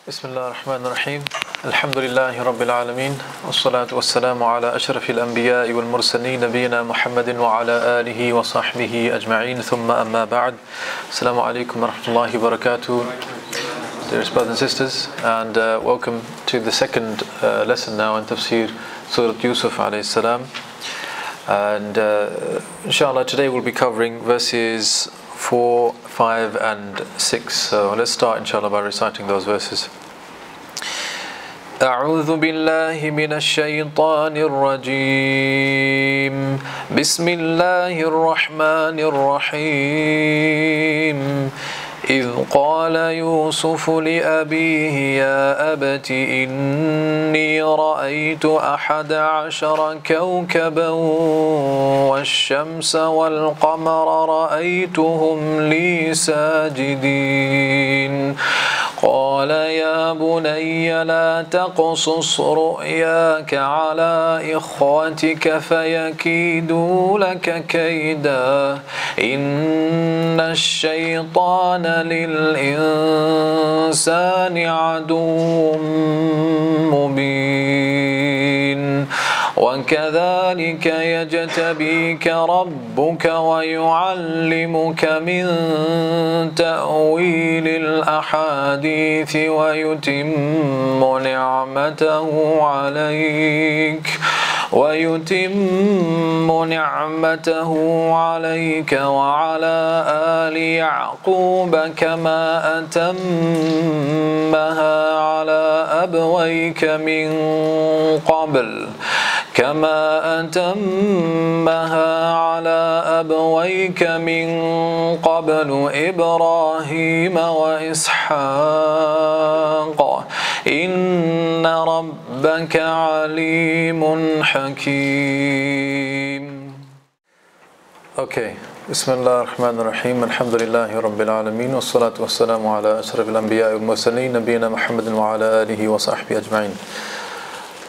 بسم الله الرحمن الرحيم الحمد لله رب العالمين والصلاة والسلام على أشرف الأنبياء والمرسلين نبينا محمد وعلى آله وصحبه أجمعين ثم أما بعد السلام عليكم ورحمة الله وبركاته. Dearest brothers and sisters, and welcome to the second lesson now in Tafseer Surah Yusuf alayhi salam. And inshallah today we'll be covering verses 4, 5 and 6. So let's start inshallah by reciting those verses. أعوذ بالله من الشيطان الرجيم بسم الله الرحمن الرحيم إذ قال يوسف لأبيه يا أبت إني رأيت 11 كوكبا والشمس والقمر رأيتهم لي ساجدين قال يا بني لا تقصص رؤياك على إخوتك فيكيدوا لك كيدا إن الشيطان للإنسان عدو مبين وكذلك يجتبيك ربك ويعلمك من تأويل الأحاديث ويتم نعمته عليك وعلى آل يعقوب كما أتمها على أبويك من قبل إبراهيم وإسحاق إن ربك عليم حكيم. Okay. بسم الله الرحمن الرحيم الحمد لله رب العالمين والصلاة والسلام على أشرف الأنبياء والمرسلين نبينا محمد وعلى آله وصحبه أجمعين.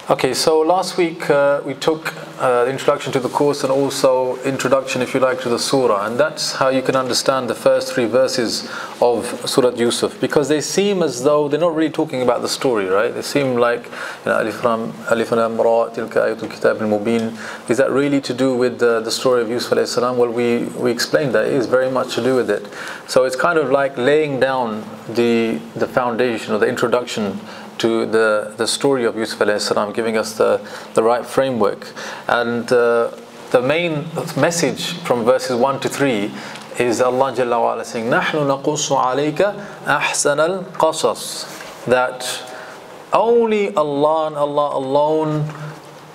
Okay, so last week we took the introduction to the course and also introduction, if you like, to the surah, and that's how you can understand the first 3 verses of Surah Yusuf, because they seem as though they're not really talking about the story, right? They seem like, Alif Lam Ra Tilka Ayatul Kitab al-Mubin. Is that really to do with the story of Yusuf alayhi salam? Well, we explained that it is very much to do with it. So it's kind of like laying down the foundation or the introduction to the story of Yusuf alayhi salam, giving us the right framework. And the main message from verses 1 to 3 is Allah Jalla wa Ala saying, نَحْنُ نَقُصُّ عَلَيْكَ أَحْسَنَ الْقَصَصِ, that only Allah and Allah alone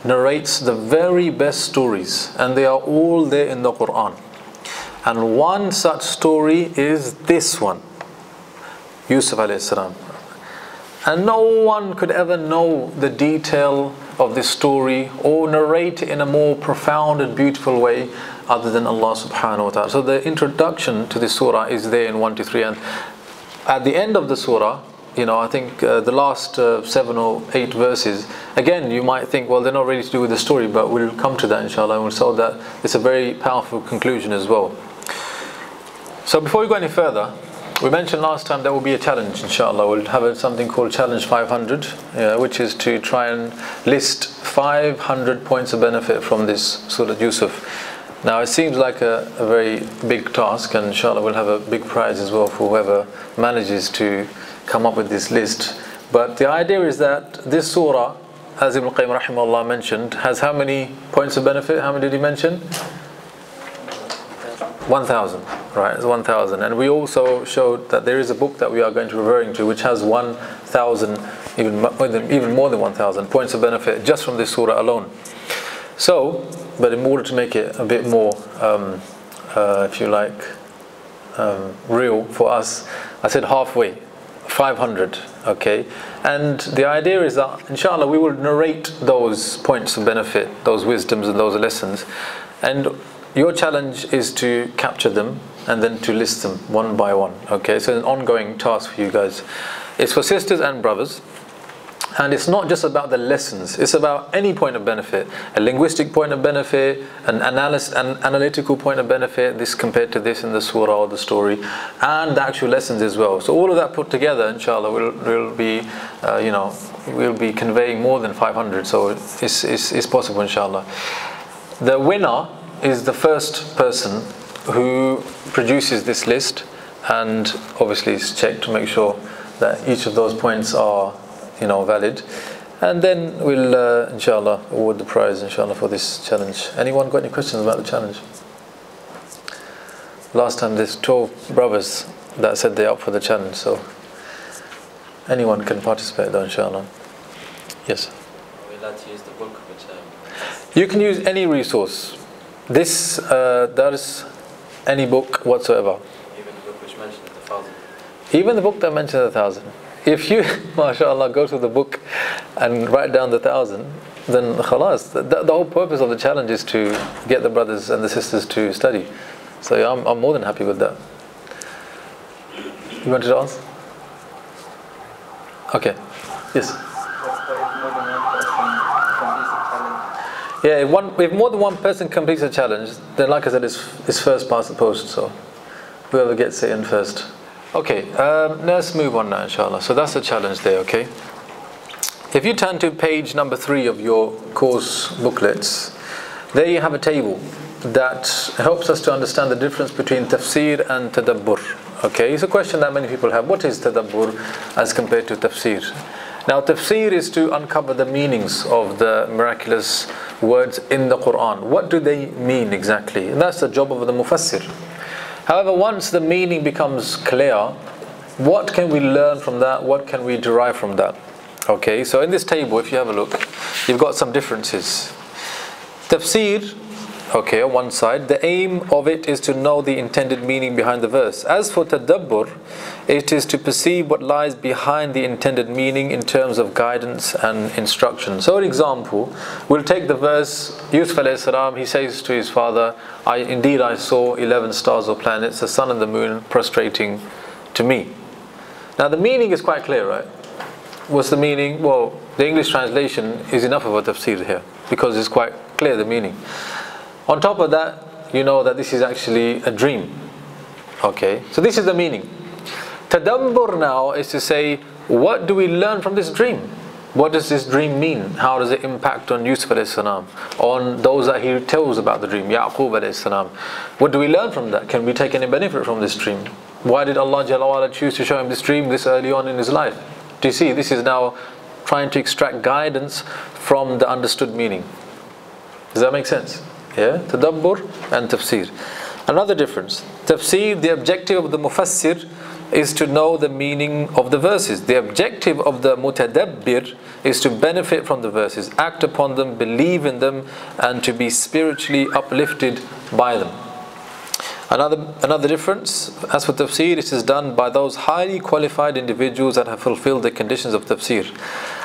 narrates the very best stories, and they are all there in the Quran. And one such story is this one, Yusuf alayhi salam. And no one could ever know the detail of this story or narrate it in a more profound and beautiful way other than Allah subhanahu wa ta'ala. So the introduction to this surah is there in 1 to 3, and at the end of the surah, I think the last 7 or 8 verses, again you might think, well, they're not really to do with the story, but we'll come to that inshallah, and we'll show that it's a very powerful conclusion as well. So before we go any further, we mentioned last time there will be a challenge, inshallah. We'll have something called Challenge 500, which is to try and list 500 points of benefit from this Surah Yusuf. Now it seems like a very big task, and inshallah we'll have a big prize as well for whoever manages to come up with this list. But the idea is that this surah, as Ibn Qayyim rahimahullah mentioned, has how many points of benefit? How many did he mention? 1,000, right? It's 1,000. And we also showed that there is a book that we are going to be referring to which has 1,000, even more than 1,000 points of benefit just from this surah alone. So, but in order to make it a bit more, if you like, real for us, I said halfway, 500, okay? And the idea is that, inshallah, we will narrate those points of benefit, those wisdoms and those lessons, and your challenge is to capture them and then to list them one by one, okay? So it's an ongoing task for you guys. It's for sisters and brothers. And it's not just about the lessons, it's about any point of benefit, a linguistic point of benefit, an analytical point of benefit, this compared to this in the surah or the story, and the actual lessons as well. So all of that put together, inshallah, will be, we'll be conveying more than 500, so it's possible, inshallah. The winner is the first person who produces this list, and obviously it's checked to make sure that each of those points are valid, and then we'll inshallah award the prize inshallah for this challenge. Anyone got any questions about the challenge? Last time there's 12 brothers that said they're up for the challenge, so anyone can participate though, inshallah. Yes? Are we allowed to use the book which you can use any resource. This there's any book whatsoever. Even the book which mentioned 1,000? Even the book that mentioned 1,000. If you, mashallah, go to the book and write down the 1,000, then khalas. The whole purpose of the challenge is to get the brothers and the sisters to study. So yeah, I'm more than happy with that. You wanted to ask? Okay. Yes. Yeah, if more than one person completes a challenge, then like I said, it's first past the post. So whoever gets it in first. Okay, let's move on now, inshallah. So that's the challenge there, okay? If you turn to page number 3 of your course booklets, there you have a table that helps us to understand the difference between tafsir and tadabbur. Okay, it's a question that many people have. What is tadabbur as compared to tafsir? Now, tafsir is to uncover the meanings of the miraculous words in the Quran. What do they mean exactly? And that's the job of the mufassir. However, once the meaning becomes clear, what can we learn from that? What can we derive from that? Okay, so in this table, if you have a look, you've got some differences. Tafsir, okay, on one side, the aim of it is to know the intended meaning behind the verse. As for tadabbur, it is to perceive what lies behind the intended meaning in terms of guidance and instruction. So, for example, we'll take the verse, Yusuf alayhi salam, he says to his father, Indeed I saw 11 stars or planets, the sun and the moon prostrating to me. Now the meaning is quite clear, right? What's the meaning? Well, the English translation is enough of a tafsir here, because it's quite clear, the meaning. On top of that, you know that this is actually a dream. Okay, so this is the meaning. Tadabbur now is to say, what do we learn from this dream? What does this dream mean? How does it impact on Yusuf alayhi salam, on those that he tells about the dream, Yaqub alayhi salam? What do we learn from that? Can we take any benefit from this dream? Why did Allah Jalla wa Ala choose to show him this dream this early on in his life? Do you see? This is now trying to extract guidance from the understood meaning. Does that make sense? Yeah? Tadabbur and tafsir. Another difference. Tafsir, the objective of the mufassir is to know the meaning of the verses. The objective of the mutadabbir is to benefit from the verses, act upon them, believe in them, and to be spiritually uplifted by them. Another difference, as for tafsir, it is done by those highly qualified individuals that have fulfilled the conditions of tafsir.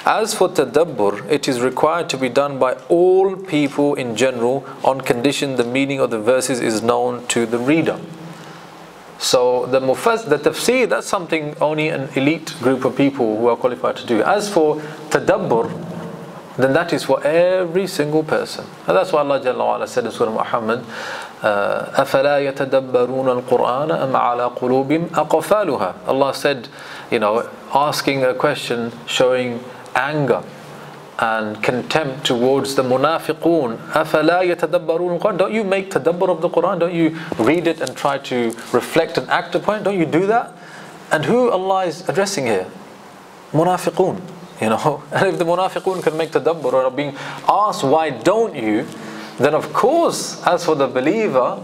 As for tadabbur, it is required to be done by all people in general on condition the meaning of the verses is known to the reader. So the tafsir, that's something only an elite group of people who are qualified to do. As for tadabbur, then that is for every single person. And that's why Allah Jalla wa Ala said in Surah Muhammad, أَفَلَا يَتَدَبَّرُونَ الْقُرْآنَ أَمْ عَلَى قُلُوبٍ أَقْفَالُهَا. Allah said, asking a question showing anger and contempt towards the munafiqun. أَفَلَا يَتَدَبَّرُونَ الْقُرْآنَ. Don't you make tadabbur of the Quran? Don't you read it and try to reflect and act upon it? Don't you do that? And who Allah is addressing here? Munafiqun. And if the munafiqun can make tadabbur or are being asked why don't you, then of course as for the believer,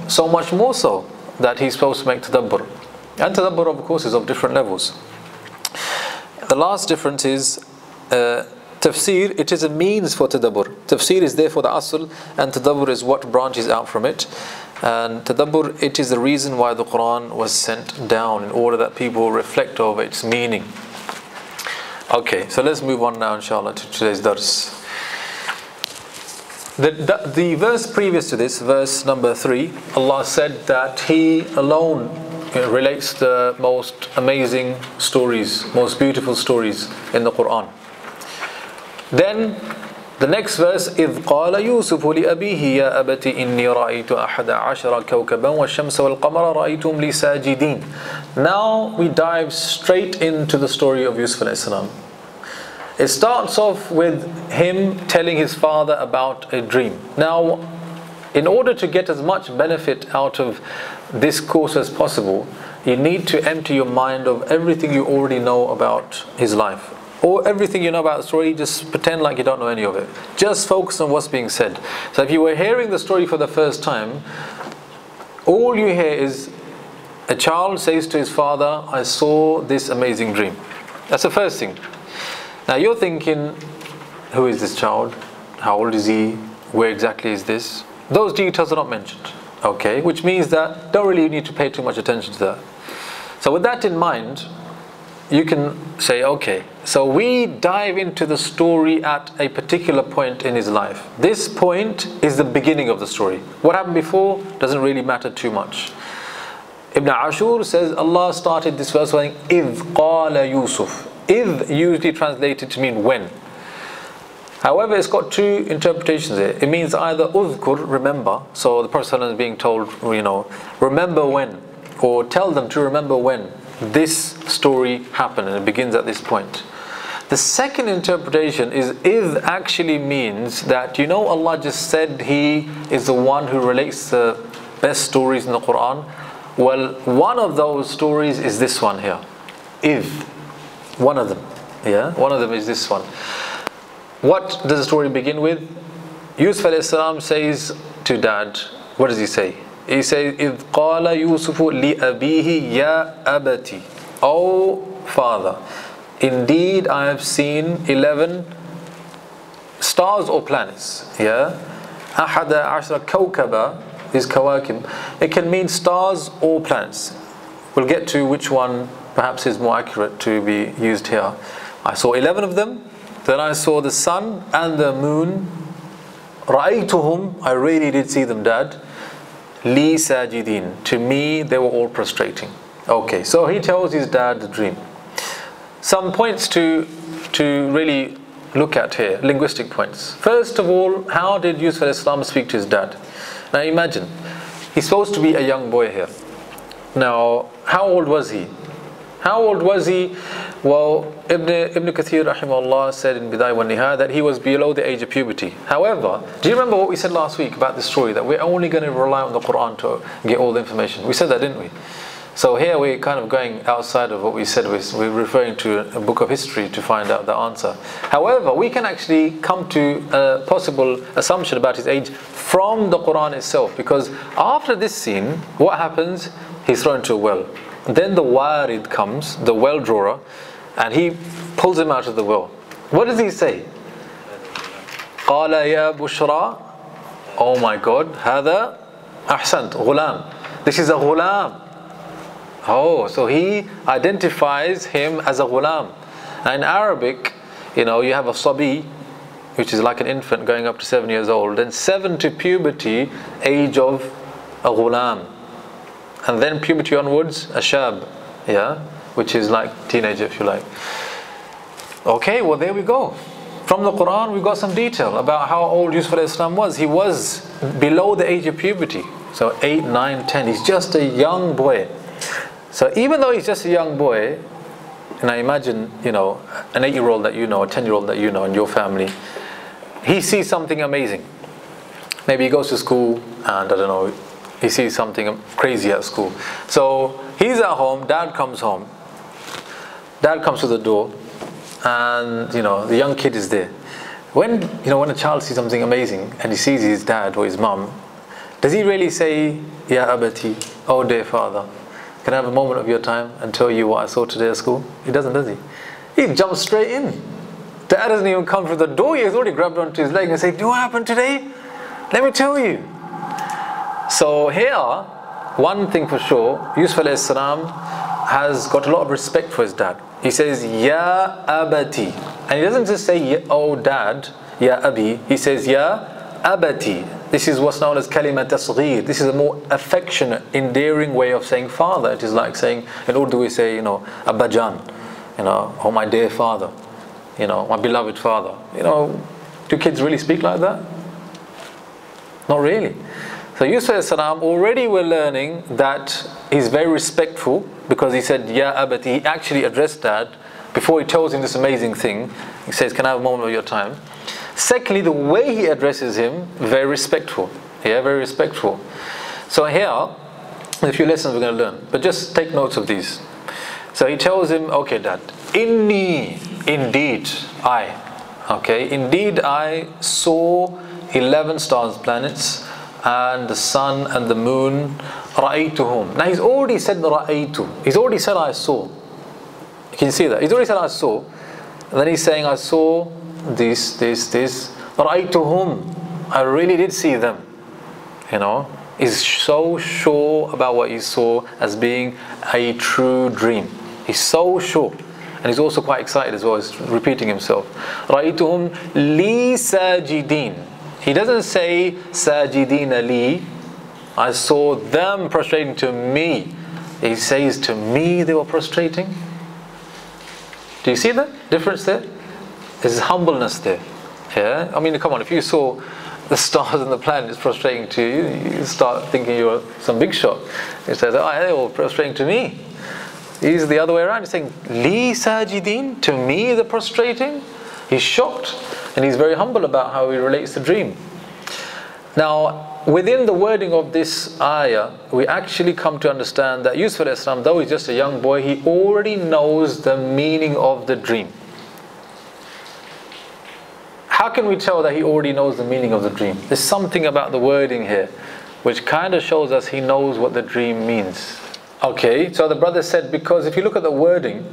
so much more so that he's supposed to make tadabbur. And tadabbur of course is of different levels. The last difference is tafsir, it is a means for tadabbur. Tafsir is therefore the asl, and tadabbur is what branches out from it. And tadabbur, it is the reason why the Quran was sent down, in order that people reflect over its meaning. Okay, so let's move on now, inshallah, to today's dars. The verse previous to this, verse number 3, Allah said that He alone relates the most amazing stories, most beautiful stories in the Quran. Then the next verse, إِذْ قَالَ يُوسُفُ لِأَبِيهِ يَا أَبَتِ إِنِّي رَأَيْتُ أَحَدَ عَشَرَ كَوْكَبًا وَالشَّمْسَ وَالْقَمَرَ رَأَيْتُهُمْ لِي سَاجِدِينَ. Now we dive straight into the story of Yusuf alayhi salam. It starts off with him telling his father about a dream. Now, in order to get as much benefit out of this course as possible, you need to empty your mind of everything you already know about his life. Or everything you know about the story, just pretend like you don't know any of it. Just focus on what's being said. So if you were hearing the story for the first time, all you hear is a child says to his father, I saw this amazing dream. That's the first thing. Now you're thinking, who is this child? How old is he? Where exactly is this? Those details are not mentioned. Okay, which means that don't really need to pay too much attention to that. So with that in mind, you can say, okay, so we dive into the story at a particular point in his life. This point is the beginning of the story. What happened before doesn't really matter too much. Ibn Ashur says Allah started this verse saying, إِذْ قَالَ Yusuf. إِذْ usually translated to mean when. However, it's got two interpretations here. It means either udhkur, remember. So the Prophet ﷺ is being told, remember when, or tell them to remember when this story happened, and it begins at this point. The second interpretation is idh actually means that Allah just said He is the one who relates the best stories in the Quran. Well, one of those stories is this one here. Idh, one of them. One of them is this one. What does the story begin with? Yusuf alayhi salam says to dad, what does he say? He says, إِذْ قَالَ يُوسُفُ لِأَبِيهِ يَا أَبَتِ. O father, indeed I have seen 11 stars or planets. أَحَدَ عَشْرَ كَوْكَبًا is kawakib. It can mean stars or planets. We'll get to which one perhaps is more accurate to be used here. I saw 11 of them. Then I saw the sun and the moon. رَأَيْتُهُمْ, I really did see them, Dad. Li sajidin, to me they were all prostrating. Okay, so he tells his dad the dream. Some points to really look at here, linguistic points. First of all, how did Yusuf alayhi salam speak to his dad? Now imagine, he's supposed to be a young boy here. Now, how old was he? How old was he? Well, Ibn Kathir rahimahullah said in Bidayah wa Nihaya that he was below the age of puberty. However, do you remember what we said last week about this story, that we're only going to rely on the Quran to get all the information? We said that, didn't we? So here we're kind of going outside of what we said. We're referring to a book of history to find out the answer. However, we can actually come to a possible assumption about his age from the Quran itself, because after this scene, what happens? He's thrown into a well. Then the warid comes, the well drawer, and he pulls him out of the well. What does he say? قَالَ يَا بُشْرَى. Oh my God, هذا أحسنت غلام. This is a ghulam. Oh, so he identifies him as a ghulam. And in Arabic, you have a sabi, which is like an infant going up to 7 years old. Then 7 to puberty, age of a ghulam. And then puberty onwards, a shab, which is like teenager, if you like. Okay, well there we go. From the Quran, we've got some detail about how old Yusuf alayhi salam was. He was below the age of puberty. So 8, 9, 10. He's just a young boy. So even though he's just a young boy, and I imagine, an 8-year-old that you know, a 10-year-old that you know in your family, he sees something amazing. Maybe he goes to school and, I don't know, he sees something crazy at school. So he's at home, dad comes home. Dad comes to the door, and the young kid is there. When a child sees something amazing and he sees his dad or his mum, does he really say, Ya abati, oh dear father, can I have a moment of your time and tell you what I saw today at school? He doesn't, does he? He jumps straight in. Dad doesn't even come through the door. He's already grabbed onto his leg and said, what happened today? Let me tell you. So here, one thing for sure, Yusuf alayhi salam has got a lot of respect for his dad. He says, Ya abati. And he doesn't just say, oh dad, Ya abi. He says, Ya abati. This is what's known as kalima tasghir. This is a more affectionate, endearing way of saying father. It is like saying, in Urdu we say, Abba Jan, oh my dear father, my beloved father. Do kids really speak like that? Not really. So Yusuf as-salam, already we're learning that he's very respectful, because he said, Ya abati. He actually addressed Dad before he tells him this amazing thing. He says, can I have a moment of your time? Secondly, the way he addresses him, very respectful. Yeah, very respectful. So here, a few lessons we're going to learn, but just take notes of these. So he tells him, okay Dad, inni, indeed I, okay, indeed I saw 11 stars, planets, and the sun and the moon. Ra'aytuhum. Now he's already said ra'aytu. He's already said I saw. Can you see that? He's already said I saw. And then he's saying I saw this. Ra'aytuhum. I really did see them. He's so sure about what he saw as being a true dream. He's so sure. And he's also quite excited as well. He's repeating himself. Ra'aytuhum li sajidin. He doesn't say sajidin li. I saw them prostrating to me. He says to me they were prostrating. Do you see the difference there? There's humbleness there. Yeah? I mean, come on, if you saw the stars and the planets prostrating to you, you start thinking you're some big shot. He says, oh, they were prostrating to me. He's the other way around. He's saying, Li sajidin, to me they're prostrating. He's shocked, and he's very humble about how he relates the dream. Now, within the wording of this ayah, we actually come to understand that Yusuf as-salam, though he's just a young boy, he already knows the meaning of the dream. How can we tell that he already knows the meaning of the dream? There's something about the wording here which kind of shows us he knows what the dream means. Okay, so the brother said, because if you look at the wording,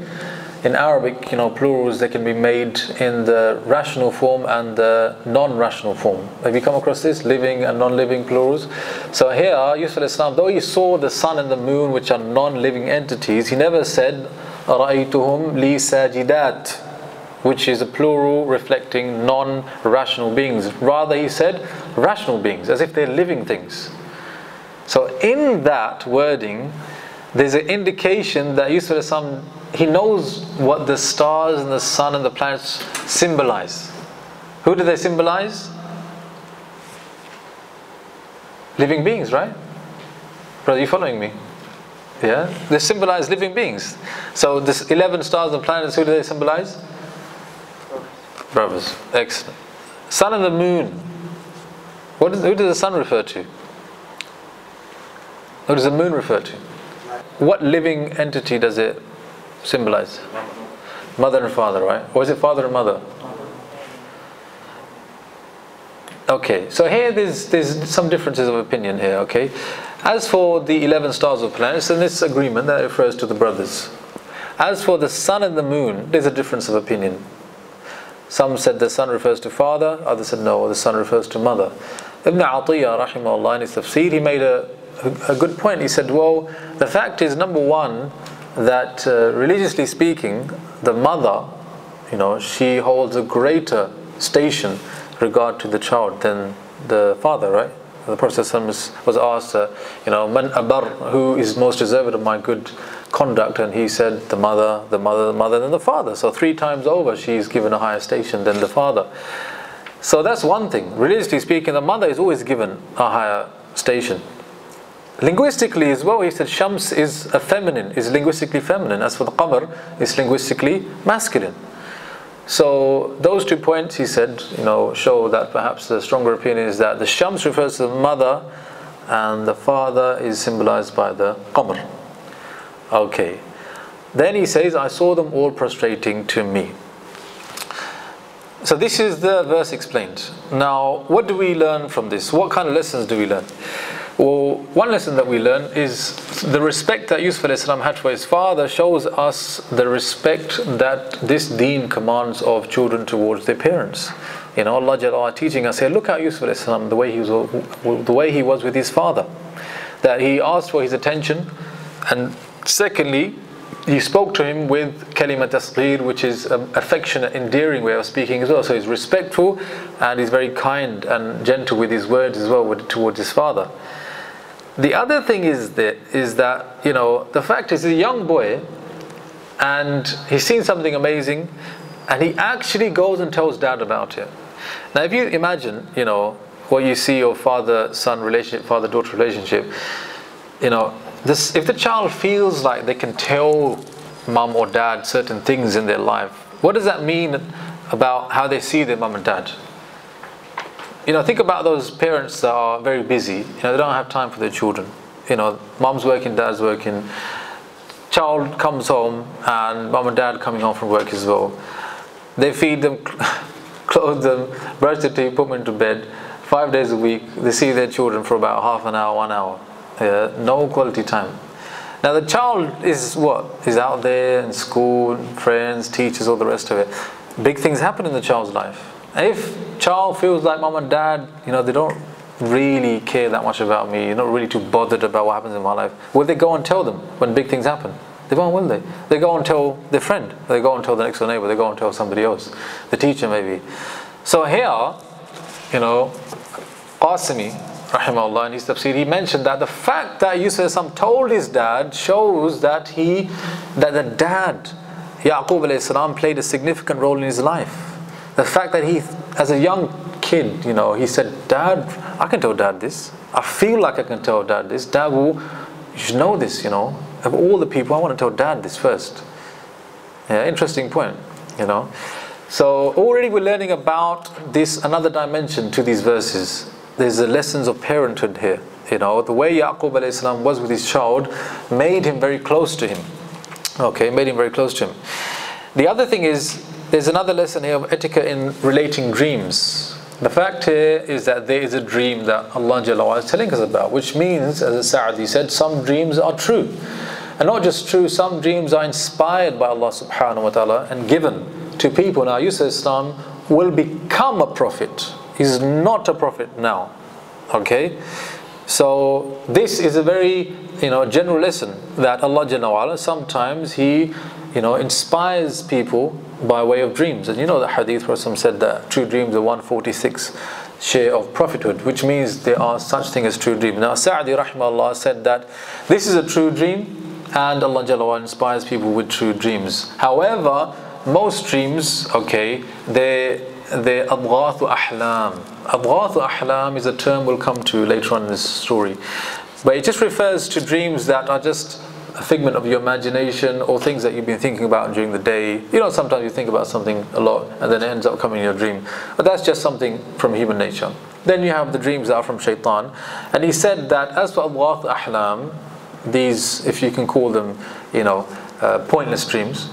in Arabic, plurals, they can be made in the rational form and the non-rational form. Have you come across this? Living and non-living plurals. So here, Yusuf al-Islam, though he saw the sun and the moon, which are non-living entities, he never said, رَأَيْتُهُمْ لِي سَاجِدَاتٍ, which is a plural reflecting non-rational beings. Rather, he said rational beings, as if they're living things. So in that wording, there's an indication that Yusuf al-Islam, he knows what the stars and the sun and the planets symbolize. Who do they symbolize? Living beings, right? Brother, you following me? Yeah? They symbolize living beings. So this 11 stars and planets, who do they symbolize? Brothers. Excellent. Sun and the moon. Who does the sun refer to? Who does the moon refer to? What living entity does it symbolize? Mother and father, right? Or is it father and mother? Okay, so here there's some differences of opinion here, okay? As for the 11 stars of planets, in this agreement that refers to the brothers. As for the sun and the moon, there's a difference of opinion. Some said the sun refers to father, others said no, the sun refers to mother. Ibn Atiyah, rahimahullah, in his Tafseer, he made a good point. He said, well, the fact is, number one, that religiously speaking, the mother, she holds a greater station regard to the child than the father, right? The Prophet was asked, Man abar, who is most deserving of my good conduct? And he said, the mother, the mother, the mother, then the father. So 3 times over, she's given a higher station than the father. So that's one thing. Religiously speaking, the mother is always given a higher station. Linguistically as well, he said Shams is a feminine, is linguistically feminine. As for the Qamar, it's linguistically masculine. So those 2 points, he said, show that perhaps the stronger opinion is that the Shams refers to the mother and the father is symbolized by the Qamar. Okay. Then he says, I saw them all prostrating to me. So this is the verse explained. Now, what do we learn from this? What kind of lessons do we learn? Well, one lesson that we learn is the respect that Yusuf a.s. had for his father shows us the respect that this deen commands of children towards their parents. Allah Jalla teaching us here, look at Yusuf a.s. the way he was with his father. That he asked for his attention, and secondly, he spoke to him with kalima tasghir, which is an affectionate, endearing way of speaking as well. So he's respectful and he's very kind and gentle with his words as well towards his father. The other thing is that, you know, the fact is he's a young boy and he's seen something amazing and he actually goes and tells dad about it. Now if you imagine, you know, what you see of father-son relationship, father-daughter relationship, you know, this, if the child feels like they can tell mum or dad certain things in their life, what does that mean about how they see their mum and dad? You know, think about those parents that are very busy. You know, they don't have time for their children. You know, mum's working, dad's working. Child comes home and mum and dad coming home from work as well. They feed them, clothe them, brush their teeth, put them into bed. 5 days a week, they see their children for about half an hour, 1 hour. Yeah, no quality time. Now the child is what? Is out there in school, friends, teachers, all the rest of it. Big things happen in the child's life. If child feels like mom and dad, you know, they don't really care that much about me, you're not really too bothered about what happens in my life, will they go and tell them when big things happen? They won't, will they? They go and tell their friend, they go and tell the next door neighbor, they go and tell somebody else, the teacher maybe. So here, you know, Qasimi, rahimahullah, in his tafsir, he mentioned that the fact that Yusuf told his dad shows that the dad, Yaqub alayhi salam, played a significant role in his life. The fact that he, as a young kid, you know, he said, Dad, I can tell dad this. I feel like I can tell dad this. Dad will, you should know this, you know. Of all the people, I want to tell dad this first. Yeah, interesting point, you know. So already we're learning about this, another dimension to these verses. There's the lessons of parenthood here. You know, the way Yaqub alayhi salam was with his child made him very close to him. Okay, made him very close to him. The other thing is, there's another lesson here of etiquette in relating dreams. The fact here is that there is a dream that Allah Jalla wa Ala is telling us about, which means, as Sa'di said, some dreams are true. And not just true, some dreams are inspired by Allah subhanahu wa ta'ala and given to people. Now Yusuf Islam will become a prophet. He's not a prophet now. Okay? So this is a very, you know, general lesson that Allah Jalla wa Ala sometimes He, you know, inspires people by way of dreams. And you know the hadith where some said that true dreams are 146 share of prophethood, which means there are such things as true dreams. Now Sa'di rahimahullah said that this is a true dream and Allah Jalla wa Ala inspires people with true dreams. However, most dreams, okay, they're adghathu ahlam. Adghathu ahlam is a term we'll come to later on in this story. But it just refers to dreams that are just a figment of your imagination or things that you've been thinking about during the day. You know, sometimes you think about something a lot and then it ends up coming in your dream. But that's just something from human nature. Then you have the dreams that are from shaitan. And he said that as for adghathu ahlam, these, if you can call them, you know, pointless dreams,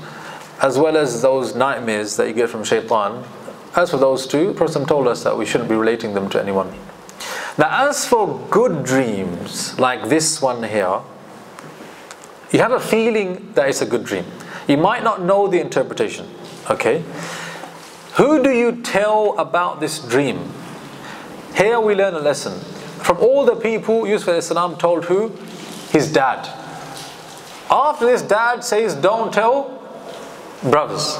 as well as those nightmares that you get from shaitan, as for those two, the Prophet told us that we shouldn't be relating them to anyone. Now as for good dreams, like this one here, you have a feeling that it's a good dream. You might not know the interpretation, okay? Who do you tell about this dream? Here we learn a lesson. From all the people, Yusuf alayhi salam told who? His dad. After this, dad says, don't tell brothers.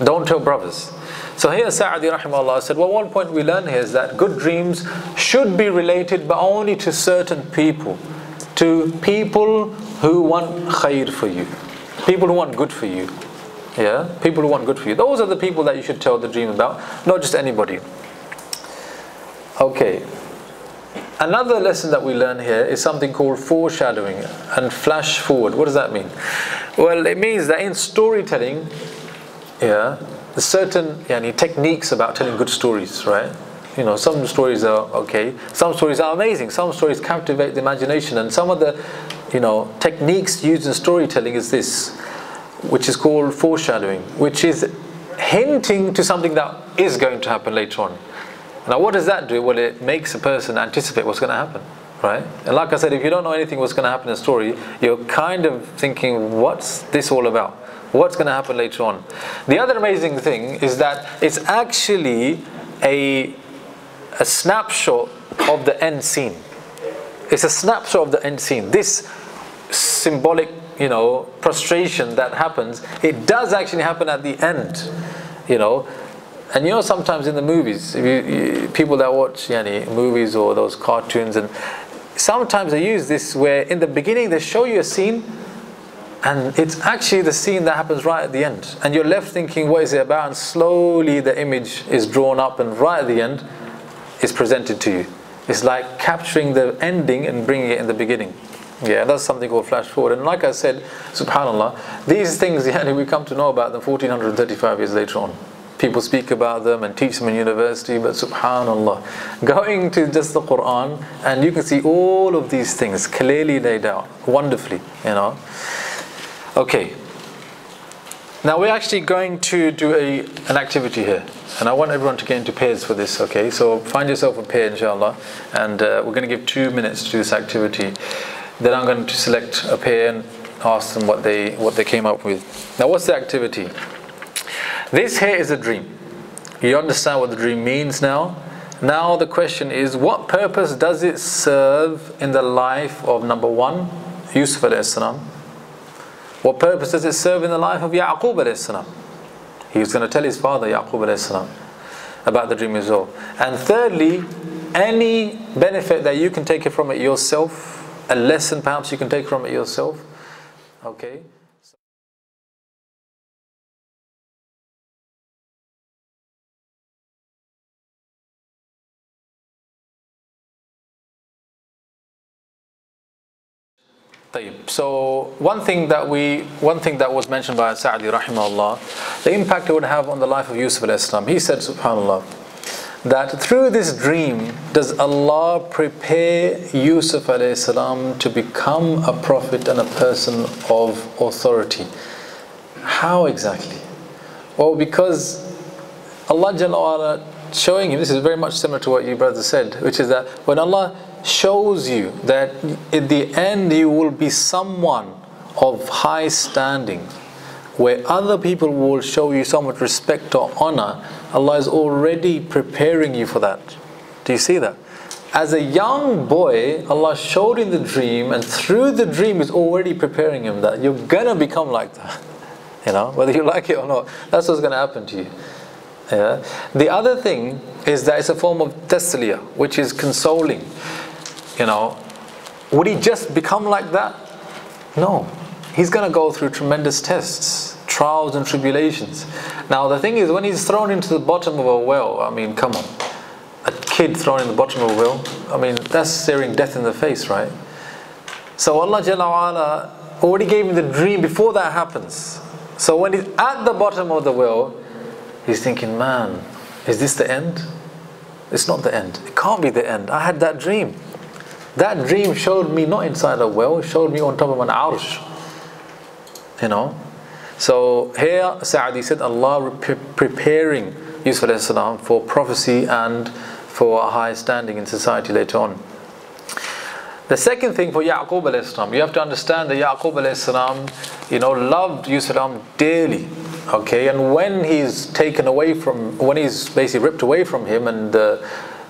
Don't tell brothers. So here Sa'di rahimahullah said, well, one point we learn here is that good dreams should be related but only to certain people. To people who want khair for you. People who want good for you. Yeah? People who want good for you. Those are the people that you should tell the dream about, not just anybody. Okay. Another lesson that we learn here is something called foreshadowing and flash forward. What does that mean? Well, it means that in storytelling, yeah, there's certain techniques about telling good stories, right? You know, some stories are okay, some stories are amazing, some stories captivate the imagination, and some of the, you know, techniques used in storytelling is this, which is called foreshadowing, which is hinting to something that is going to happen later on. Now what does that do? Well, it makes a person anticipate what's going to happen, right? And like I said, if you don't know anything what's going to happen in a story, you're kind of thinking, what's this all about? What's going to happen later on? The other amazing thing is that it's actually a snapshot of the end scene. It's a snapshot of the end scene. This symbolic, you know, prostration that happens, it does actually happen at the end, you know. And you know, sometimes in the movies, people that watch movies or those cartoons, and sometimes they use this where in the beginning they show you a scene and it's actually the scene that happens right at the end, and you're left thinking, what is it about? And slowly the image is drawn up, and right at the end is presented to you. It's like capturing the ending and bringing it in the beginning. Yeah, that's something called flash forward. And like I said, subhanAllah, these things we come to know about them 1435 years later on. People speak about them and teach them in university, but subhanAllah, going to just the Quran and you can see all of these things clearly laid out, wonderfully, you know. Okay, now we're actually going to do an activity here, and I want everyone to get into pairs for this, okay? So find yourself a pair, inshallah, and we're going to give 2 minutes to do this activity. Then I'm going to select a pair and ask them what they came up with. Now, what's the activity? This here is a dream. You understand what the dream means now? Now the question is, what purpose does it serve in the life of, number one, Yusuf alayhi salam? What purpose does it serve in the life of Yaqub alayhi salam? He was going to tell his father, Yaqub alayhi salam, about the dream as well. And thirdly, any benefit that you can take from it yourself, a lesson perhaps you can take from it yourself. Okay. So one thing that was mentioned by Sa'di rahimahullah, the impact it would have on the life of Yusuf alayhi salam. He said, subhanallah, that through this dream does Allah prepare Yusuf alayhi salam to become a prophet and a person of authority. How exactly? Well, because Allah Jalla wa'ala showing him, this is very much similar to what you brothers said, which is that when Allah shows you that in the end you will be someone of high standing, where other people will show you so much respect or honor, Allah is already preparing you for that. Do you see that? As a young boy, Allah showed in the dream, and through the dream is already preparing him that you're gonna become like that. You know, whether you like it or not, that's what's gonna happen to you. Yeah. The other thing is that it's a form of tasliyah, which is consoling. You know, would he just become like that? No. He's going to go through tremendous tests, trials and tribulations. Now the thing is, when he's thrown into the bottom of a well, I mean, come on. A kid thrown in the bottom of a well, I mean, that's staring death in the face, right? So Allah Jalla wa'ala already gave him the dream before that happens. So when he's at the bottom of the well, he's thinking, man, is this the end? It's not the end. It can't be the end. I had that dream. That dream showed me not inside a well, it showed me on top of an arsh. You know? So here Sa'di said, Allah preparing Yusuf alayhi salam for prophecy and for a high standing in society later on. The second thing for Yaqub alayhi salam, you have to understand that Yaqub alayhi salam, you know, loved Yusuf dearly. Okay, and when he's taken away from, when he's basically ripped away from him, and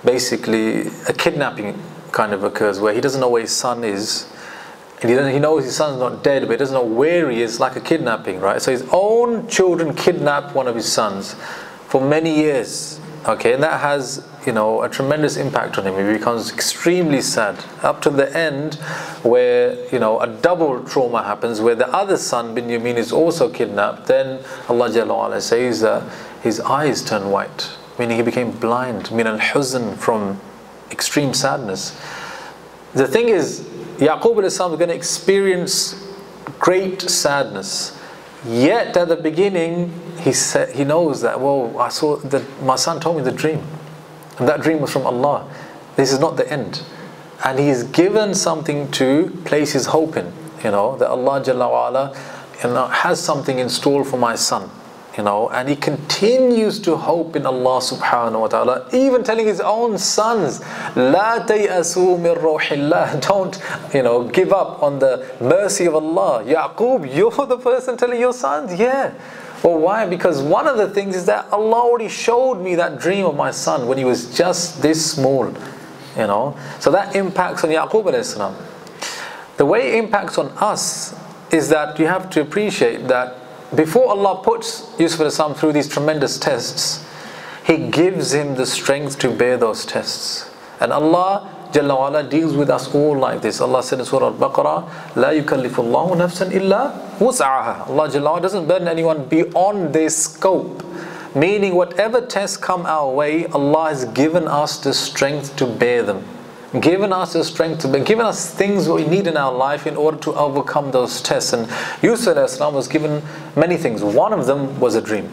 basically a kidnapping kind of occurs where he doesn't know where his son is, and he knows his son's not dead, but he doesn't know where he is, like a kidnapping, right? So his own children kidnap one of his sons for many years. Okay, and that has, you know, a tremendous impact on him. He becomes extremely sad up to the end, where, you know, a double trauma happens, where the other son, Binyamin, is also kidnapped. Then Allah Jalla wa'ala says that his eyes turned white, meaning he became blind, min al-huzn, from extreme sadness. The thing is, Yaqub alayhi salam is going to experience great sadness. Yet at the beginning, he knows that, well, I saw that my son told me the dream, and that dream was from Allah. This is not the end, and he is given something to place his hope in. You know, that Allah Jalla wa'ala, you know, has something in store for my son. You know, and he continues to hope in Allah subhanahu wa ta'ala, even telling his own sons, La tayasu min ruhillah, don't, you know, give up on the mercy of Allah. Yaqub, you're the person telling your sons? Yeah. Well, why? Because one of the things is that Allah already showed me that dream of my son when he was just this small. You know, so that impacts on Yaqub alayhi salam. The way it impacts on us is that you have to appreciate that before Allah puts Yusuf through these tremendous tests, He gives him the strength to bear those tests. And Allah Jalla wa ala deals with us all like this. Allah said in Surah Al-Baqarah, لا يكلف الله نفسا إلا وسعها. Allah Jalla wa ala doesn't burden anyone beyond their scope. Meaning whatever tests come our way, Allah has given us the strength to bear them. Given us the strength to bear, given us things we need in our life in order to overcome those tests. And Yusuf was given many things. One of them was a dream.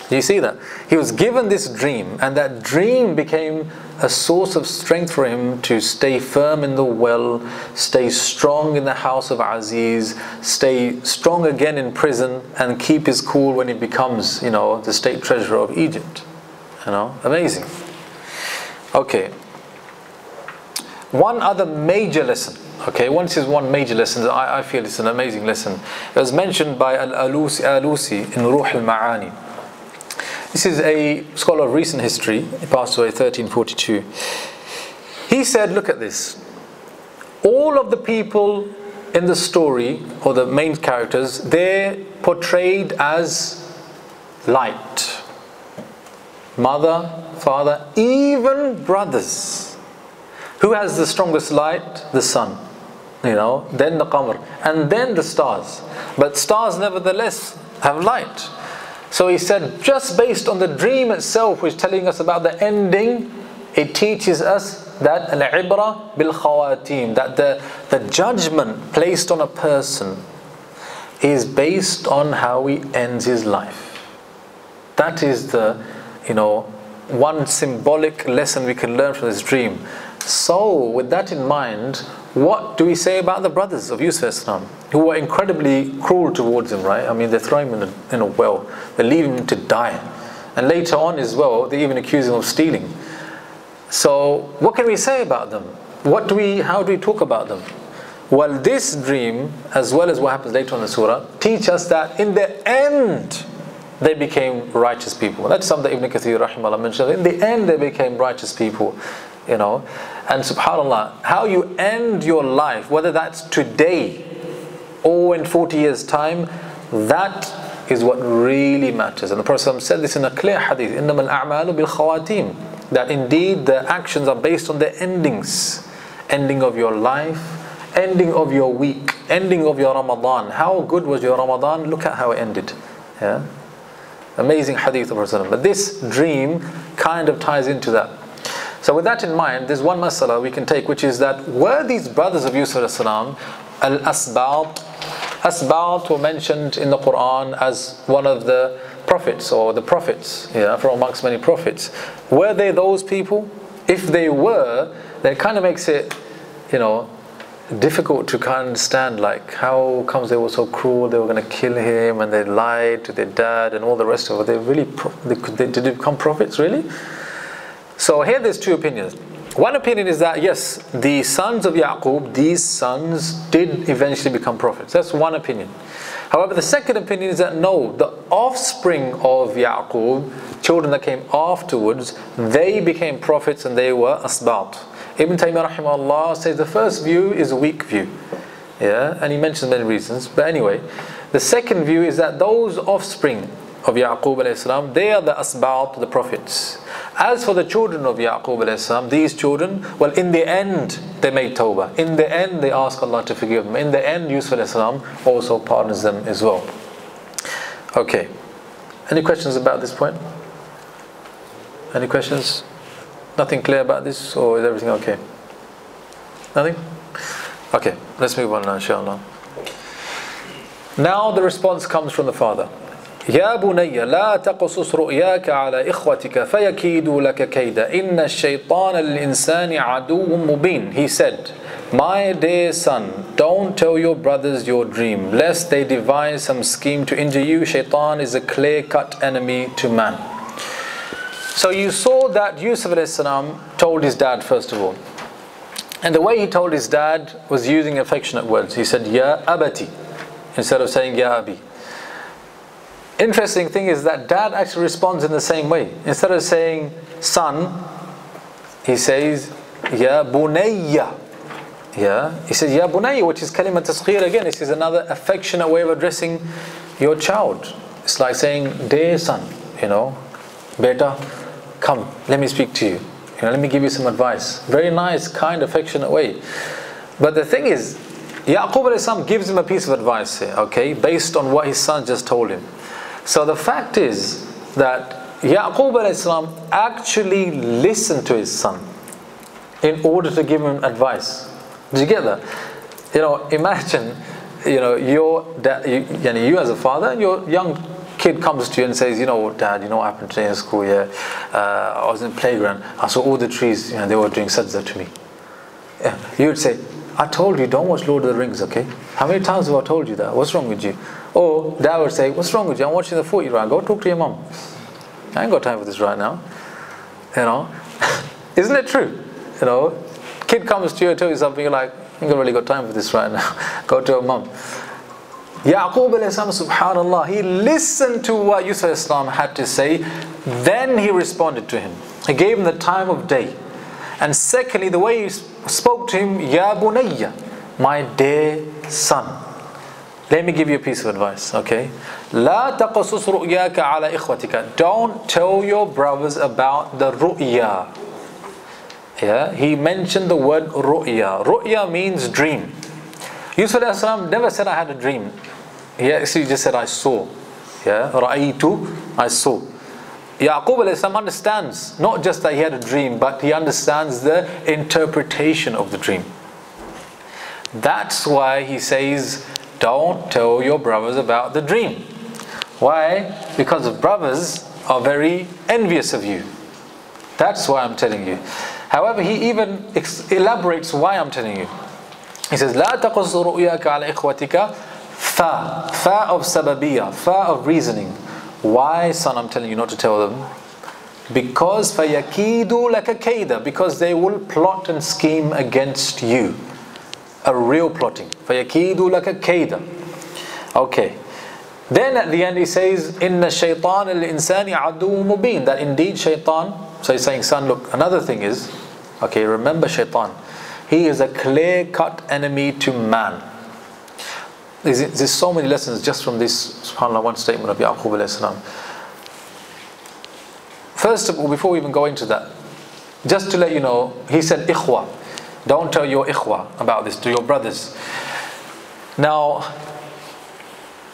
You see that? He was given this dream, and that dream became a source of strength for him to stay firm in the well, stay strong in the house of Aziz, stay strong again in prison, and keep his cool when he becomes, the state treasurer of Egypt. Amazing. Okay. One other major lesson. Okay, once is one major lesson. I feel it's an amazing lesson. It was mentioned by Al-Alusi in Ruh al-Ma'ani. This is a scholar of recent history. He passed away 1342. He said, look at this. All of the people in the story, or the main characters, they're portrayed as light. Mother, father, even brothers. Who has the strongest light? The sun. Then the qamar. And then the stars. But stars nevertheless have light. So he said, just based on the dream itself, which is telling us about the ending, it teaches us that al-ibra bil khawatim, that the judgment placed on a person is based on how he ends his life. That is the, one symbolic lesson we can learn from this dream. So, with that in mind, what do we say about the brothers of Yusuf who were incredibly cruel towards him, right? I mean, they throw him in a well, they leave him to die, and later on as well, they even accuse him of stealing. So, what can we say about them? How do we talk about them? Well, this dream, as well as what happens later on in the surah, teach us that in the end, they became righteous people. That's something Ibn Kathir rahimahullah mentioned. In the end, they became righteous people. And subhanAllah, how you end your life, whether that's today or in 40 years time, that is what really matters. And the Prophet said this in a clear hadith, إِنَّمَا الْأَعْمَالُ بِالْخَوَاتِيمِ, that indeed the actions are based on the endings. Ending of your life, ending of your week, ending of your Ramadan. How good was your Ramadan? Look at how it ended. Yeah? Amazing hadith of Prophet. But this dream kind of ties into that. So with that in mind, there's one masala we can take, which is that were these brothers of Yusuf al-Asbat, Asbat were mentioned in the Quran as one of the prophets, or the prophets, from amongst many prophets. Were they those people? If they were, then it kind of makes it, difficult to kind of understand, like, how comes they were so cruel, they were going to kill him, and they lied to their dad, and all the rest of it. Did they become prophets, really? So here there's two opinions. One opinion is that yes, the sons of Yaqub, these sons did eventually become prophets. That's one opinion. However, the second opinion is that no, the offspring of Yaqub, children that came afterwards, they became prophets and they were asbat. Ibn Taymiyyah rahimahullah says the first view is a weak view. And he mentions many reasons. But anyway, the second view is that those offspring of Yaqub alayhi salam, they are the asbat, the prophets. As for the children of Yaqub alayhi salam, these children, well, in the end they made tawbah. In the end they ask Allah to forgive them. In the end Yusuf alayhi salam also pardons them as well. Okay. Any questions about this point? Any questions? Nothing clear about this, or is everything okay? Nothing? Okay, let's move on now, inshallah. Now the response comes from the father. يا بني لا تقصص رؤياك على إخوتك فيكيدوا لك كيدا إن الشيطان للإنسان عدو مبين. He said, my dear son, don't tell your brothers your dream, lest they devise some scheme to injure you. Shaitan is a clear-cut enemy to man. So you saw that Yusuf a.s. told his dad first of all. And the way he told his dad was using affectionate words. He said, Ya abati, instead of saying Ya abi. Interesting thing is that dad actually responds in the same way. Instead of saying son, he says Ya bunayya. Yeah, he says Ya Bunayya, which is kalima tasghir again. This is another affectionate way of addressing your child. It's like saying, dear son, beta, come, let me speak to you. Let me give you some advice. Very nice, kind, affectionate way. But the thing is, Yaqub alayhi salam gives him a piece of advice here, okay, based on what his son just told him. So the fact is that Yaqub alayhi salam actually listened to his son in order to give him advice. Did you get that? Imagine, your dad, you as a father, and your young kid comes to you and says, Dad, what happened today in school? Yeah, I was in the playground. I saw all the trees, they were doing sajda to me. Yeah. You would say, I told you, don't watch Lord of the Rings, okay? How many times have I told you that? What's wrong with you? Or Dad would say, what's wrong with you? I'm watching the footy right. Go talk to your mum. I ain't got time for this right now. Isn't it true? Kid comes to you and tells you something, you're like, I ain't really got time for this right now. Go to your mum. Yaqub alayhi salam, subhanallah, he listened to what Yusuf alayhi salam had to say, then he responded to him. He gave him the time of day. And secondly, the way he spoke to him, Ya Bunayya, my dear son. Let me give you a piece of advice, okay? La taqasus ru'yaka ala ikhwatika. Don't tell your brothers about the ru'ya. Yeah, he mentioned the word ru'ya. Ru'ya means dream. Yusuf alayhi salam never said I had a dream. He actually just said I saw. Yeah, ra'aytu, I saw. Yaqub alayhi salam understands not just that he had a dream, but he understands the interpretation of the dream. That's why he says, don't tell your brothers about the dream. Why? Because the brothers are very envious of you. That's why I'm telling you. However, he even elaborates why I'm telling you. He says, لا تقص رؤياك على إخوتك. Fa of sababiyah, fa of reasoning. Why, son, I'm telling you not to tell them? Because فَيَكِيدُ لَكَ كَيْدًا, because they will plot and scheme against you. A real plotting. فَيَكِيدُ لَكَ كَيْدًا. Okay. Then at the end he says, إِنَّ الشَّيْطَانَ الْإِنسَانِ عَدُوٌ مُبِينٌ. That indeed shaitan, so he's saying, son, look, another thing is, okay, remember shaitan. He is a clear-cut enemy to man. There's so many lessons just from this, subhanAllah, one statement of Yaqub alayhi salam. First of all, before we even go into that, just to let you know, he said ikhwa. Don't tell your ikhwa about this, to your brothers. Now,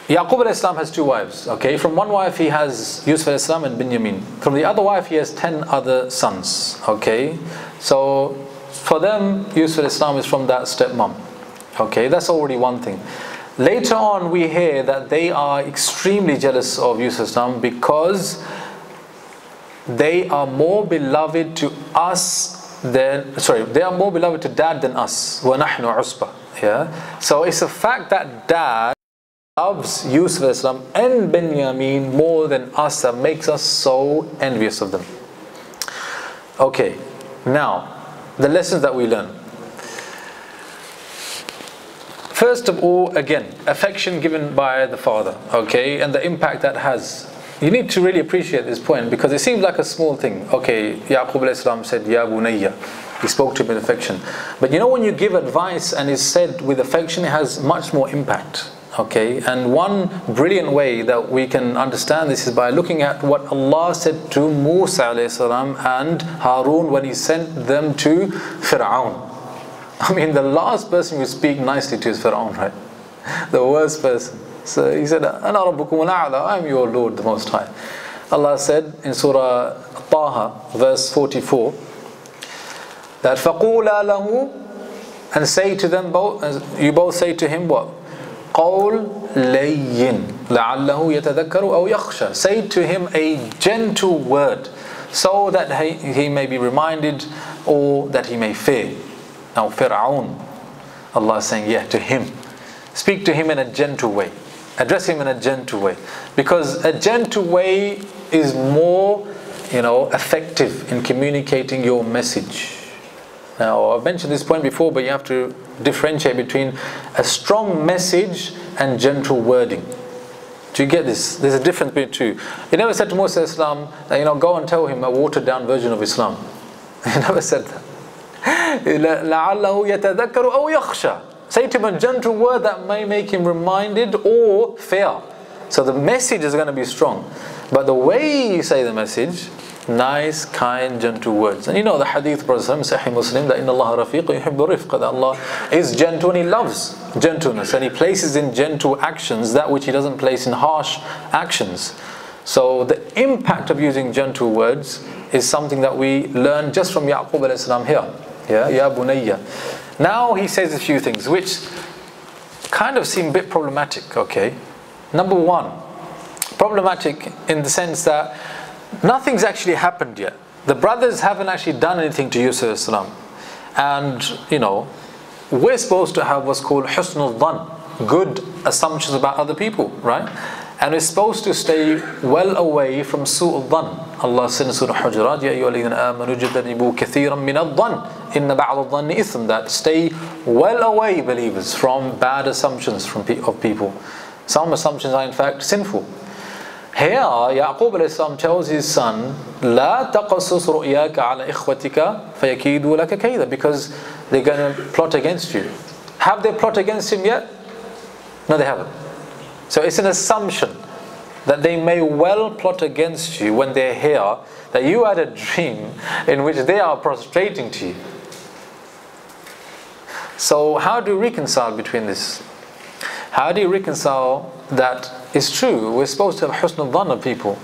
Yaqub alayhi salam has two wives, okay? From one wife he has Yusuf alayhi salam and Binyamin. From the other wife he has 10 other sons, okay? So, for them, Yusuf alayhi salam is from that stepmom. Okay, that's already one thing. Later on we hear that they are extremely jealous of Yusuf Islam because they are more beloved to us than, they are more beloved to dad than us. وَنَحْنُ عُصْبَةٌ. Yeah? So it's a fact that dad loves Yusuf Islam and Binyamin more than us that makes us so envious of them. Okay, now the lessons that we learn. First of all, again, affection given by the father, okay, and the impact that has. You need to really appreciate this point because it seems like a small thing. Okay, Yaqub alayhi salam said, Ya Bunayya. He spoke to him with affection. But when you give advice and it's said with affection, it has much more impact. Okay, and one brilliant way that we can understand this is by looking at what Allah said to Musa alayhi salam and Harun when He sent them to Fir'aun. I mean, the last person you speak nicely to is Fir'aun, right? The worst person. So he said, Ana rabbukum al-a'la, I am your Lord, the Most High. Allah said in Surah Taha, verse 44, that فَقُولَا لَهُ, and say to them both, you both say to him what? قَوْلْ لَيِّن لَعَلَّهُ يَتَذَكَّرُ أَوْ يَخْشَى. Say to him a gentle word, so that he may be reminded or that he may fear. Now Fir'aun, Allah is saying, yeah, to him. Speak to him in a gentle way. Address him in a gentle way. Because a gentle way is more, effective in communicating your message. Now, I've mentioned this point before, but you have to differentiate between a strong message and gentle wording. Do you get this? There's a difference between the two. He never said to Musa Islam that, go and tell him a watered down version of Islam. He never said that. لَعَلَّهُ يَتَذَكَّرُ أَوْ يَخْشَى. Say to him a gentle word that may make him reminded or fear. So the message is going to be strong. But the way you say the message, nice, kind, gentle words. And you know the hadith, Prophet Sahih Muslim, that إِنَّ اللَّهَ رَفِيقٌ يُحِبُّ الرِّفْقَ, that Allah is gentle and He loves gentleness. And He places in gentle actions that which He doesn't place in harsh actions. So the impact of using gentle words is something that we learn just from Yaqub alayhi salam here. Yeah, Ya Bunayya. Now he says a few things which kind of seem a bit problematic, okay? Number one, problematic in the sense that nothing's actually happened yet. The brothers haven't actually done anything to Yusuf salam. And, you know, we're supposed to have what's called husnul dhan, good assumptions about other people, right? And we're supposed to stay well away from su'ul dhan. Allah said in Surah Hujurat, Ya ayyuhalladhina amanu jtanibu kathiran min ad-dhan, inna ba'd ad-dhanni ithm, that stay well away, believers, from bad assumptions of people. Some assumptions are in fact sinful. Here, Yaqub alayhi salam tells his son, La taqasus ru'yaka ala ikhwatika fayakidu laka kayda, because they're going to plot against you. Have they plot against him yet? No, they haven't. So it's an assumption that they may well plot against you when they hear that you had a dream in which they are prostrating to you. So how do you reconcile between this? How do you reconcile that it's true, we're supposed to have husnul dhan of people,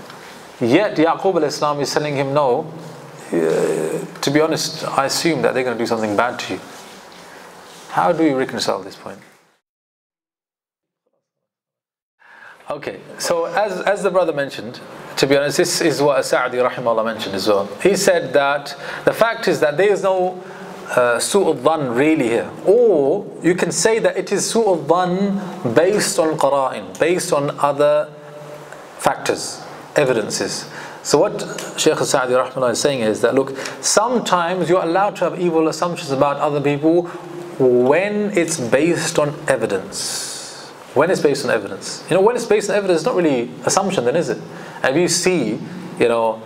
yet Yaqub al-Islam is telling him, no, to be honest, I assume that they're going to do something bad to you. How do you reconcile this point? Okay, so as the brother mentioned, to be honest, this is what Sa'di rahimahullah mentioned as well. He said that the fact is that there is no su'ul dhan really here. Or you can say that it is su'ul dhan based on qara'in, based on other factors, evidences. So what Shaykh Sa'di rahimahullah is saying is that, look, sometimes you're allowed to have evil assumptions about other people when it's based on evidence. When it's based on evidence. You know, when it's based on evidence, it's not really assumption then, is it? If you see, you know,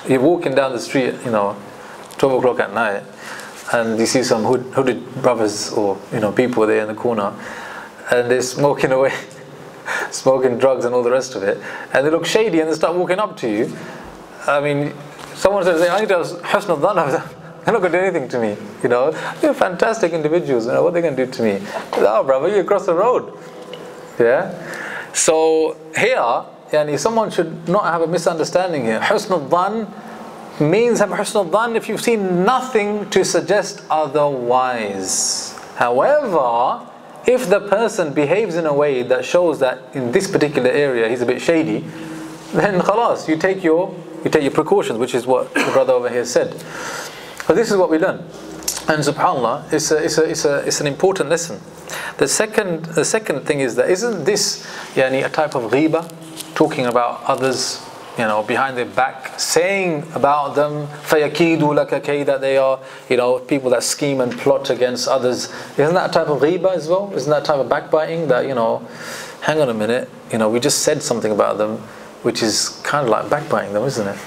you're walking down the street, you know, 12 o'clock at night, and you see some hooded brothers or, you know, people there in the corner, and they're smoking away, smoking drugs and all the rest of it, and they look shady and they start walking up to you. I mean, someone says, I need to have husnul dhan of them. They're not going to do anything to me, you know. They're fantastic individuals, you know, what are they going to do to me? Oh, brother, you're across the road. Yeah. So here, someone should not have a misunderstanding here. Husnul dhan means have husnul dhan if you've seen nothing to suggest otherwise. However, if the person behaves in a way that shows that in this particular area he's a bit shady, then khalas, you take your precautions, which is what the brother over here said. But this is what we learn. And subhanAllah, it's an important lesson. The second thing is that isn't this a type of ghiba, talking about others, you know, behind their back, saying about them, فَيَكِيدُ لَكَ كَيْدَ, that they are, you know, people that scheme and plot against others. Isn't that a type of ghiba as well? Isn't that a type of backbiting that, you know, hang on a minute, you know, we just said something about them, which is kind of like backbiting them, isn't it?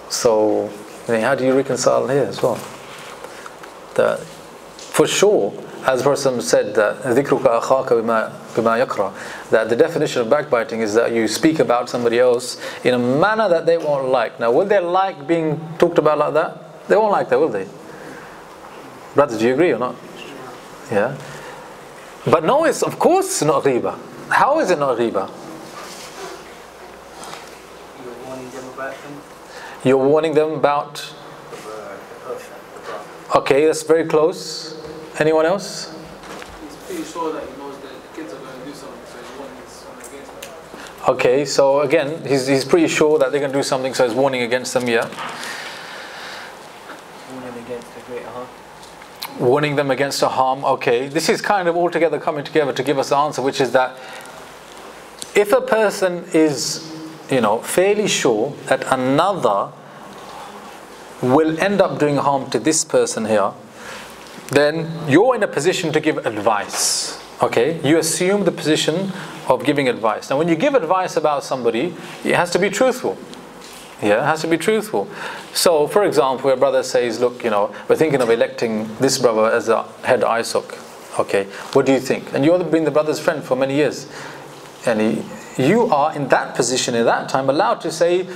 So, you know, how do you reconcile here as well? That for sure, as the person said, that ذِكْرُكَ أَخَاكَ بِمَا يَكْرَى, that the definition of backbiting is that you speak about somebody else in a manner that they won't like. Now, will they like being talked about like that? They won't like that, will they? Brothers, do you agree or not? Yeah. But no, it's of course not ghiba. How is it not ghiba? You're warning them about them. You're warning them about. Okay, that's very close. Anyone else? He's pretty sure that he knows that the kids are going to do something, so he's warning someone against them. Okay, so again, he's pretty sure that they're going to do something, so he's warning against them, yeah. Warning against the greater harm. Warning them against a harm, okay. This is kind of all together coming together to give us the answer, which is that if a person is, you know, fairly sure that another will end up doing harm to this person here, then you're in a position to give advice. Okay, you assume the position of giving advice. Now when you give advice about somebody, it has to be truthful. Yeah, it has to be truthful. So, for example, a brother says, look, we're thinking of electing this brother as the head ISOC. Okay, what do you think? And you've been the brother's friend for many years. And you are in that position at that time allowed to say,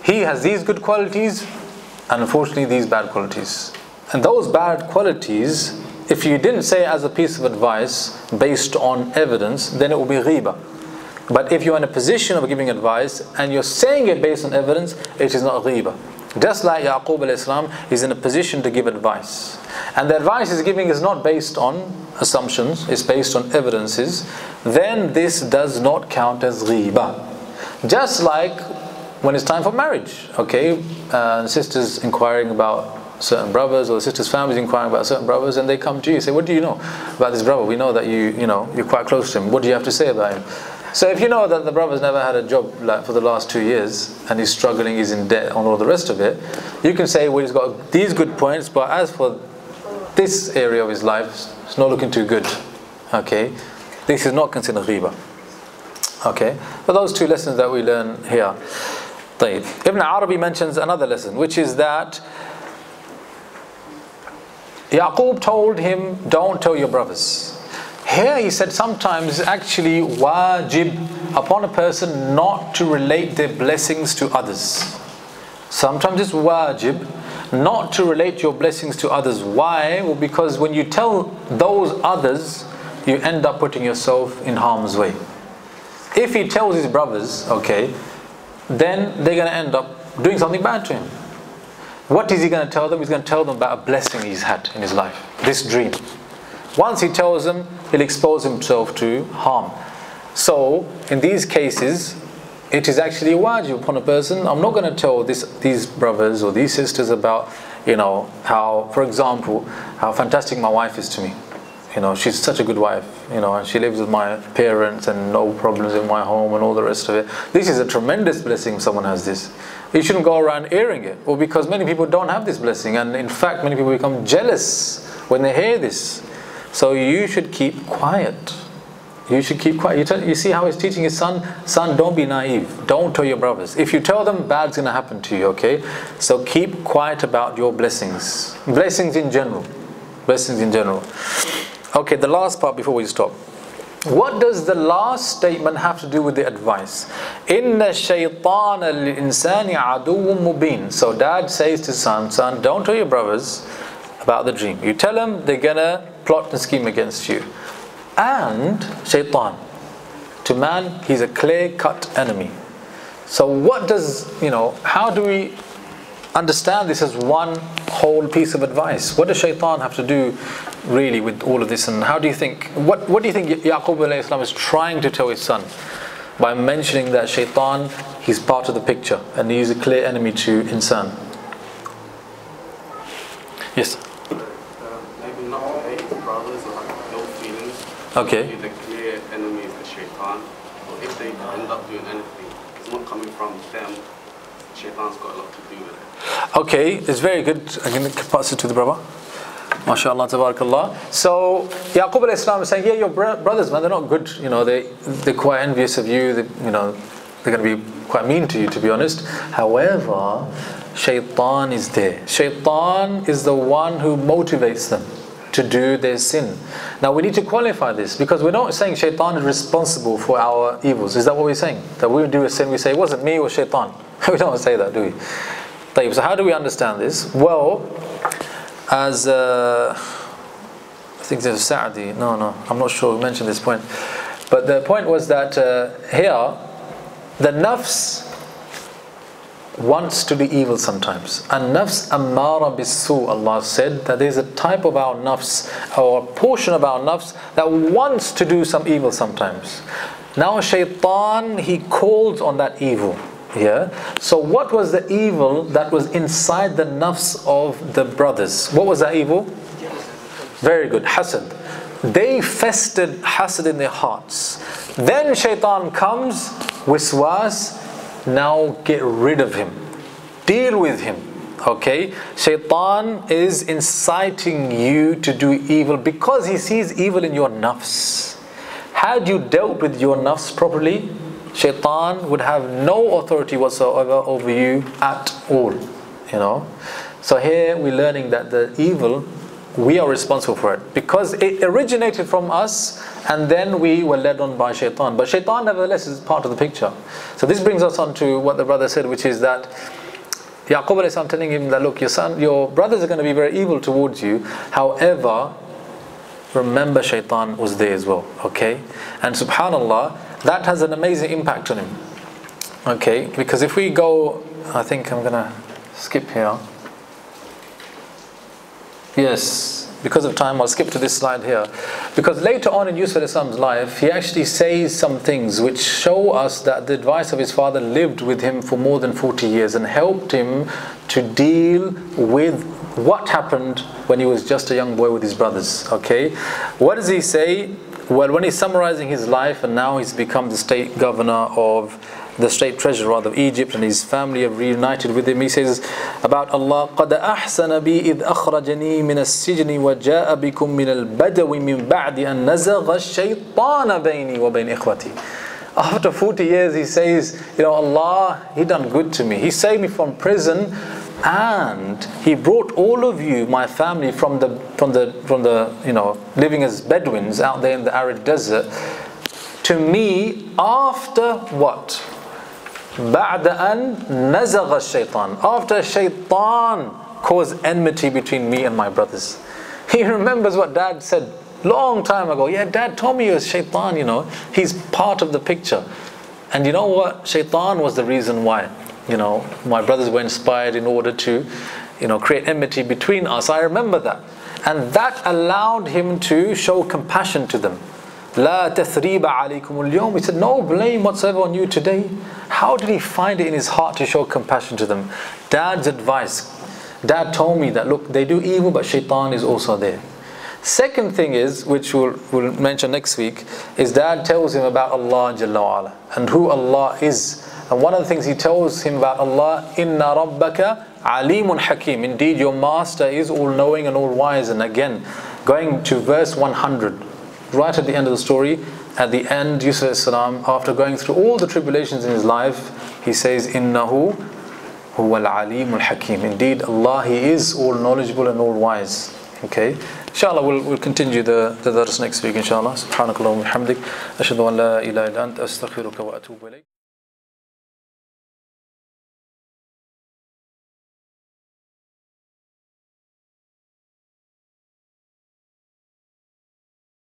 he has these good qualities, and unfortunately these bad qualities. And those bad qualities, if you didn't say it as a piece of advice based on evidence, then it will be ghiba. But if you're in a position of giving advice and you're saying it based on evidence, it is not ghiba. Just like Yaqub alayhi salam is in a position to give advice. And the advice he's giving is not based on assumptions, it's based on evidences. Then this does not count as ghiba. Just like when it's time for marriage, okay? Sisters inquiring about certain brothers, or the sisters' families inquiring about certain brothers, and they come to you and say, what do you know about this brother? We know that you're quite close to him. What do you have to say about him? So if you know that the brother's never had a job for the last 2 years, and he's struggling, he's in debt, and all the rest of it, you can say, well, he's got these good points, but as for this area of his life, it's not looking too good. Okay? This is not considered ghiba. Okay? But those two lessons that we learn here. Ibn Arabi mentions another lesson, which is that Yaqub told him, don't tell your brothers. Here he said sometimes it's actually wajib upon a person not to relate their blessings to others. Sometimes it's wajib not to relate your blessings to others. Why? Well, because when you tell those others, you end up putting yourself in harm's way. If he tells his brothers, okay, then they're going to end up doing something bad to him. What is he going to tell them? He's going to tell them about a blessing he's had in his life, this dream. Once he tells them, he'll expose himself to harm. So, in these cases, it is actually a wajib upon a person. I'm not going to tell these brothers or these sisters about, how, for example, how fantastic my wife is to me. She's such a good wife, and she lives with my parents and no problems in my home and all the rest of it. This is a tremendous blessing if someone has this. You shouldn't go around airing it. Or because many people don't have this blessing, and in fact many people become jealous when they hear this. So you should keep quiet. You should keep quiet. You see how he's teaching his son? Son, don't be naive. Don't tell your brothers. If you tell them, bad's going to happen to you, okay? So keep quiet about your blessings. Blessings in general. Blessings in general. Okay, the last part before we stop. What does the last statement have to do with the advice? Inna shaytana lil-insani aduwwun mubin. So dad says to son, don't tell your brothers about the dream. You tell them, they're gonna plot and scheme against you. And shaitan, to man, he's a clear-cut enemy. So what does, how do we understand this as one whole piece of advice? What does shaitan have to do really with all of this? And how do you think, what do you think Yaqub alayhi salam is trying to tell his son by mentioning that shaitan, he's part of the picture and he's a clear enemy to insan? Yes? Maybe not to hate his brothers or have ill feelings. Okay. Maybe the clear enemy is the shaitan. Or if they end up doing anything, it's not coming from them. Shaitan's got a lot to do with it. Okay, it's very good. I can pass it to the brother. MashaAllah, tabarakallah. So Yaqub alayhi salam is saying, yeah, your brothers, man, they're not good. They're quite envious of you. They're going to be quite mean to you, to be honest. However, shaitan is there. Shaitan is the one who motivates them to do their sin. Now we need to qualify this, because we're not saying shaitan is responsible for our evils. Is that what we're saying? That we do a sin, we say, it wasn't me, it was shaitan. We don't say that, do we? So how do we understand this? Well, as I think there's a Sa'di, no, I'm not sure who mentioned this point. But the point was that here, the nafs wants to do evil sometimes. And nafs ammara bisu, Allah said that there's a type of our nafs, or a portion of our nafs, that wants to do some evil sometimes. Now shaitan, he calls on that evil. Yeah. So what was the evil that was inside the nafs of the brothers? What was that evil? Very good. Hasad. They festered hasad in their hearts. Then shaitan comes, wiswas, now get rid of him. Deal with him. Okay? Shaitan is inciting you to do evil because he sees evil in your nafs. Had you dealt with your nafs properly, Shaitan would have no authority whatsoever over you at all. You know. So here we're learning that the evil, we are responsible for it because it originated from us and then we were led on by Shaitan. But Shaitan nevertheless is part of the picture. So this brings us on to what the brother said, which is that Yaqub alayhi salam telling him that, look, your brothers are going to be very evil towards you. However, remember Shaitan was there as well. Okay? And subhanallah, that has an amazing impact on him. Okay? Because if we go, I think I'm going to skip here. Yes, because of time I'll skip to this slide here. Because later on in Yusuf alayhi salam's life, he actually says some things which show us that the advice of his father lived with him for more than 40 years and helped him to deal with what happened when he was just a young boy with his brothers. Okay, what does he say? Well, when he's summarizing his life and now he's become the state governor of the state treasurer of Egypt and his family have reunited with him, he says about Allah, قَدْ أَحْسَنَ بِي إِذْ أَخْرَجَنِي مِنَ السِّجْنِ وَجَاءَ بِكُم مِّنَ الْبَدَوِ مِن بَعْدِ أَن نَزَغَ الشَّيْطَانَ بَيْنِي وَبَيْنِ إِخْوَتِي. After 40 years he says, you know, Allah, He done good to me. He saved me from prison and He brought all of you, my family, from the you know, living as Bedouins out there in the arid desert, to me after what? بعد أن نزغ الشيطان. After Shaitan caused enmity between me and my brothers. He remembers what Dad said long time ago. Yeah, Dad told me it was Shaitan, you know. He's part of the picture. And you know what? Shaitan was the reason why, you know, my brothers were inspired in order to, you know, create enmity between us. I remember that. And that allowed him to show compassion to them. لا تثريب عليكم اليوم. He said, no blame whatsoever on you today. How did he find it in his heart to show compassion to them? Dad's advice. Dad told me that, look, they do evil, but Shaitan is also there. Second thing is, which we'll mention next week, is Dad tells him about Allah Jalla wa Ala and who Allah is. And one of the things he tells him about Allah, Inna Rabbaka Alimun Hakim. Indeed, your master is all knowing and all wise. And again, going to verse 100. Right at the end of the story, at the end, Yusuf as-salam, after going through all the tribulations in his life, he says, Innahu huwa al-alimul hakim. Indeed, Allah, He is all knowledgeable and all wise. Okay? Inshallah, we'll continue the dars next week, inshallah. Subhanakallahumma wa bihamdik. Ashhadu an la ilaha illa anta astaghfiruka wa atubu ilayk.